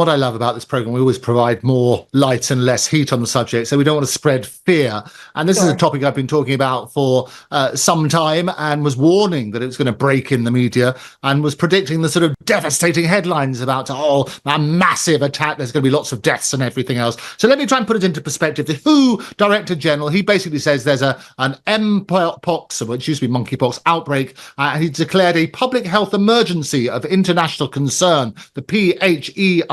what I love about this program, we always provide more light and less heat on the subject. So we don't want to spread fear. And this is a topic I've been talking about for some time, and was warning that it was going to break in the media, and was predicting the sort of devastating headlines about, a massive attack. There's going to be lots of deaths and everything else. So let me try and put it into perspective. The WHO Director General, he basically says there's an Mpox, which used to be monkeypox, outbreak. He declared a public health emergency of international concern, the PHEIC,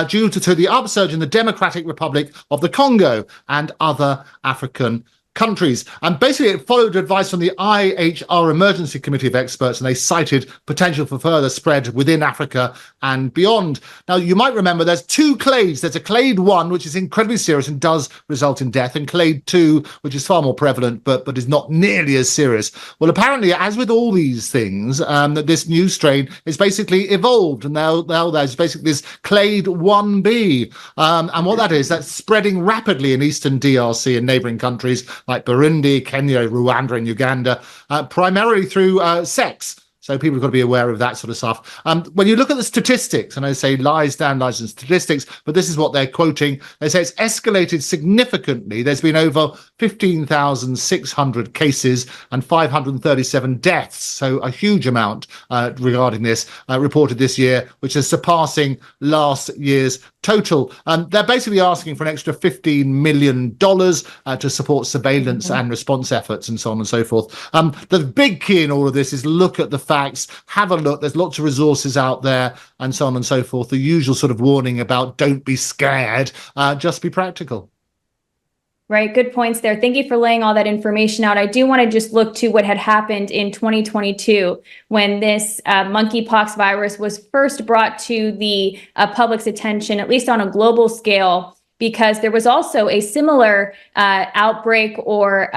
due to the upsurge in the Democratic Republic of the Congo and other African countries. And basically it followed advice from the IHR Emergency Committee of Experts, and they cited potential for further spread within Africa and beyond. Now, you might remember there's two clades. There's a clade 1, which is incredibly serious and does result in death, and clade 2, which is far more prevalent, but is not nearly as serious. Well, apparently, as with all these things, this new strain is basically evolved, and now there's basically this clade 1b. And what that is, that's spreading rapidly in eastern DRC and neighboring countries like Burundi, Kenya, Rwanda, and Uganda, primarily through sex. So people have got to be aware of that sort of stuff. When you look at the statistics, and I say lies and statistics, but this is what they're quoting. They say it's escalated significantly. There's been over 15,600 cases and 537 deaths. So a huge amount regarding this reported this year, which is surpassing last year's total. They're basically asking for an extra $15 million to support surveillance and response efforts and so on and so forth. The big key in all of this is look at the facts, have a look. There's lots of resources out there and so on and so forth. The usual sort of warning about don't be scared, just be practical. Right. Good points there. Thank you for laying all that information out. I do want to just look to what had happened in 2022 when this monkeypox virus was first brought to the public's attention, at least on a global scale, because there was also a similar outbreak or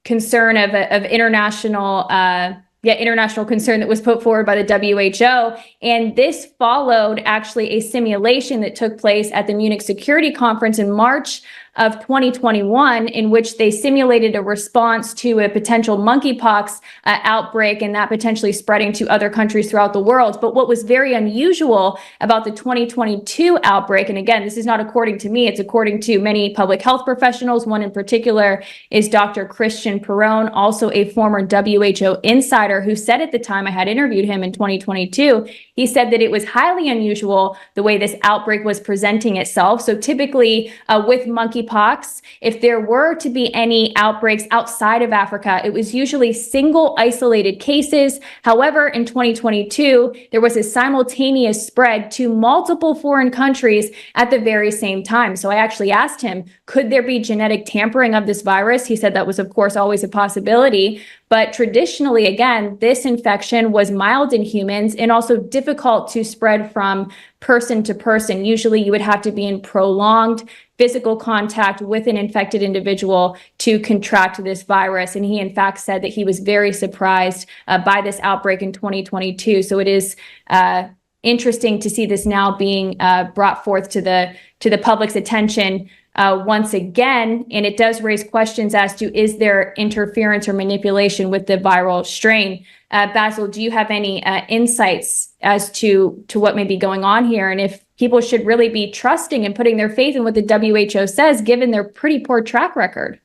concern of international international concern that was put forward by the WHO. And this followed actually a simulation that took place at the Munich Security Conference in March of 2021, in which they simulated a response to a potential monkeypox outbreak, and that potentially spreading to other countries throughout the world. But what was very unusual about the 2022 outbreak, and again, this is not according to me, it's according to many public health professionals. One in particular is Dr. Christian Perrone, also a former WHO insider, who said at the time I had interviewed him in 2022, he said that it was highly unusual the way this outbreak was presenting itself. So typically with monkeypox, if there were to be any outbreaks outside of Africa, it was usually single isolated cases. However, in 2022, there was a simultaneous spread to multiple foreign countries at the very same time. So I actually asked him, could there be genetic tampering of this virus? He said that was, of course, always a possibility. But traditionally, again, this infection was mild in humans and also difficult to spread from person to person. Usually you would have to be in prolonged physical contact with an infected individual to contract this virus. And he, in fact, said that he was very surprised by this outbreak in 2022. So it is interesting to see this now being brought forth to the public's attention once again, and it does raise questions as to, is there interference or manipulation with the viral strain? Basil, do you have any insights as to what may be going on here, and if people should really be trusting and putting their faith in what the WHO says, given their pretty poor track record?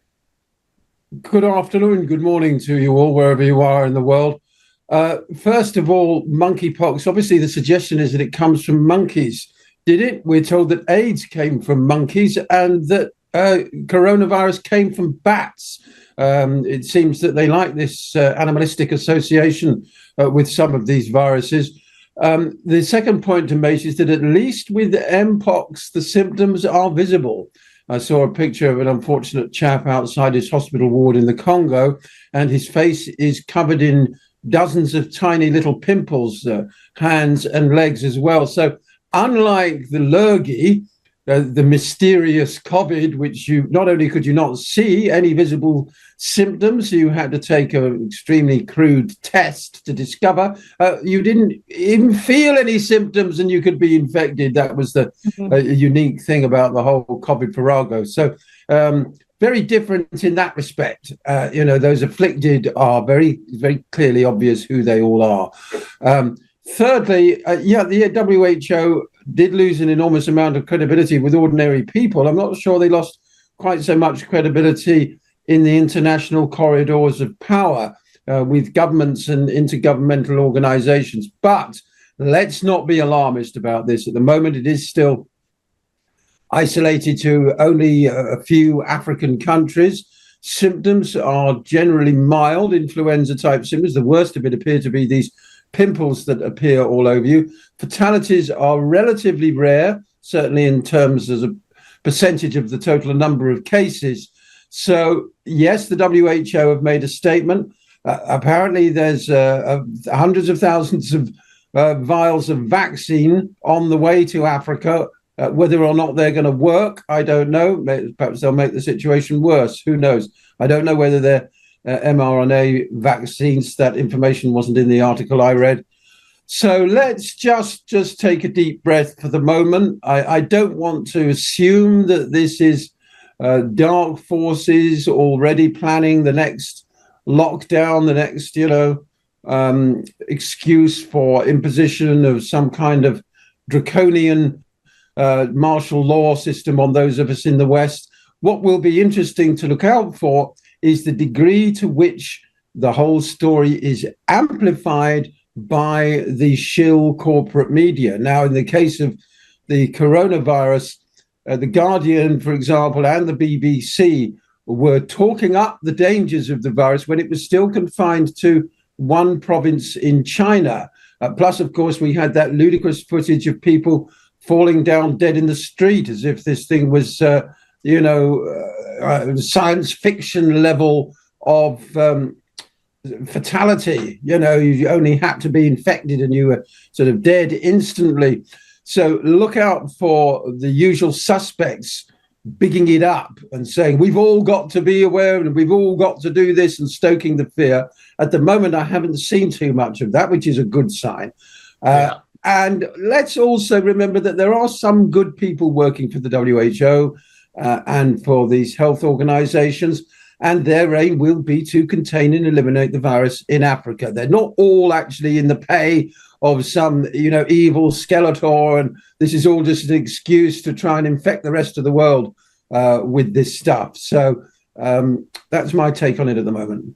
Good afternoon, good morning to you all, wherever you are in the world. First of all, monkeypox, obviously the suggestion is that it comes from monkeys. Did it? We're told that AIDS came from monkeys and that coronavirus came from bats. It seems that they like this animalistic association with some of these viruses. The second point to make is that at least with Mpox, the symptoms are visible. I saw a picture of an unfortunate chap outside his hospital ward in the Congo, and his face is covered in dozens of tiny little pimples, hands and legs as well. So unlike the lurgy, the mysterious COVID, which you not only could you not see any visible symptoms, you had to take an extremely crude test to discover. You didn't even feel any symptoms and you could be infected. That was the unique thing about the whole COVID farrago. So very different in that respect. Those afflicted are very, very clearly obvious who they all are. Thirdly, the WHO did lose an enormous amount of credibility with ordinary people. I'm not sure they lost quite so much credibility in the international corridors of power with governments and intergovernmental organizations. But let's not be alarmist about this. At the moment, it is still isolated to only a few African countries. Symptoms are generally mild influenza-type symptoms. The worst of it appear to be these pimples that appear all over you. Fatalities are relatively rare, certainly in terms as a percentage of the total number of cases. So, yes, the WHO have made a statement. Apparently, there's hundreds of thousands of vials of vaccine on the way to Africa. Whether or not they're going to work, I don't know. Perhaps they'll make the situation worse. Who knows? I don't know whether they're mRNA vaccines. That information wasn't in the article I read. So let's just take a deep breath for the moment. I don't want to assume that this is dark forces already planning the next lockdown, the next, excuse for imposition of some kind of draconian martial law system on those of us in the West. What will be interesting to look out for is the degree to which the whole story is amplified by the shill corporate media. Now, in the case of the coronavirus, The Guardian, for example, and the BBC were talking up the dangers of the virus when it was still confined to one province in China. Plus, of course, we had that ludicrous footage of people falling down dead in the street as if this thing was, science fiction level of fatality. You only had to be infected and you were sort of dead instantly. So look out for the usual suspects bigging it up and saying, we've all got to be aware and we've all got to do this, and stoking the fear. At the moment, I haven't seen too much of that, which is a good sign. And let's also remember that there are some good people working for the WHO and for these health organizations, and their aim will be to contain and eliminate the virus in Africa. They're not all actually in the pay of some, evil Skeletor, and this is all just an excuse to try and infect the rest of the world with this stuff. So that's my take on it at the moment.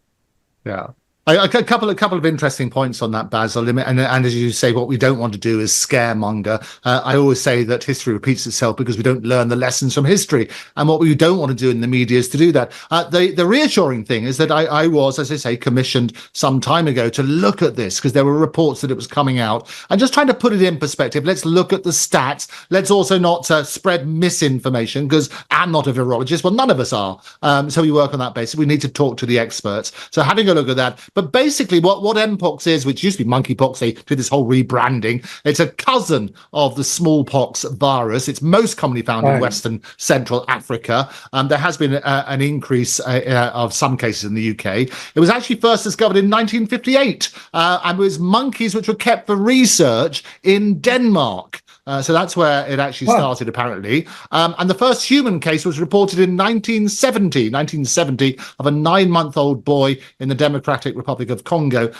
Yeah. A couple of interesting points on that, Basil. And as you say, what we don't want to do is scaremonger. I always say that history repeats itself because we don't learn the lessons from history. And what we don't want to do in the media is to do that. The reassuring thing is that I was, as I say, commissioned some time ago to look at this because there were reports that it was coming out. And just trying to put it in perspective, let's look at the stats. Let's also not spread misinformation, because I'm not a virologist. Well, none of us are. So we work on that basis. We need to talk to the experts. So having a look at that. But basically what Mpox is, which used to be monkeypox, they did this whole rebranding. It's a cousin of the smallpox virus. It's most commonly found in Western Central Africa. There has been an increase of some cases in the UK. It was actually first discovered in 1958 and was monkeys which were kept for research in Denmark. So that's where it actually started, apparently. And the first human case was reported in 1970 of a 9-month-old boy in the Democratic Republic of Congo.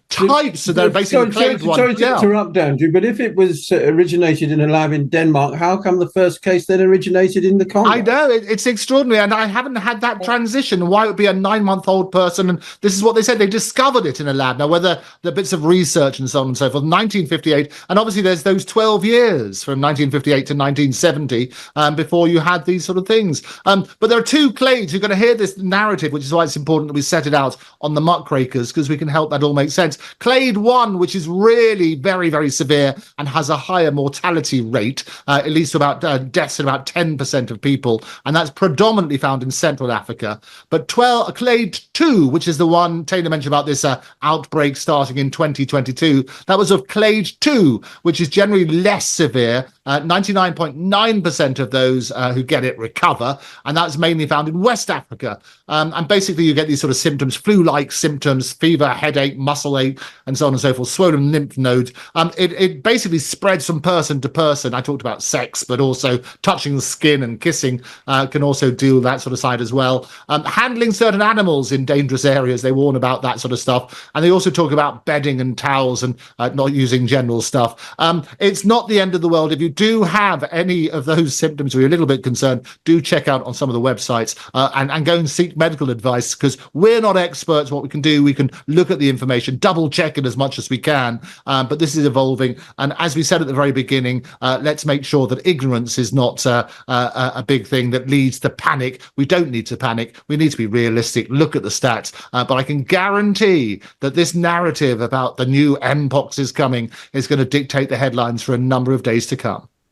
Types, so they're basically claimed one. Sorry to interrupt, Andrew, but if it was originated in a lab in Denmark, how come the first case then originated in the Congo? I know, it's extraordinary, and I haven't had that transition. Why it would be a 9-month-old person? And this is what they said. They discovered it in a lab. Now, whether the bits of research and so on and so forth, 1958, and obviously there's those 12 years from 1958 to 1970 before you had these sort of things. But there are two clades. You're going to hear this narrative, which is why it's important that we set it out on the Muckrakers, because we can help that all make sense. Clade 1, which is really very, very severe and has a higher mortality rate, it leads to about deaths in about 10% of people, and that's predominantly found in Central Africa. But Clade 2, which is the one Taylor mentioned about this outbreak starting in 2022, that was of Clade 2, which is generally less severe. 99.9% of those who get it recover, and that's mainly found in West Africa. And basically you get these sort of symptoms, flu-like symptoms, fever, headache, muscle ache, and so on and so forth, swollen lymph nodes. It basically spreads from person to person. I talked about sex, but also touching the skin and kissing can also do that sort of side as well. Handling certain animals in dangerous areas, they warn about that sort of stuff. And they also talk about bedding and towels and not using general stuff. It's not the end of the world. If you do have any of those symptoms or you're a little bit concerned, do check out on some of the websites and go and seek medical advice, because we're not experts. What we can do, we can look at the information, double check it as much as we can. But this is evolving. And as we said at the very beginning, let's make sure that ignorance is not a big thing that leads to panic. We don't need to panic. We need to be realistic, look at the stats. But I can guarantee that this narrative about the new Mpox is coming is going to dictate the headlines for a number of days to come.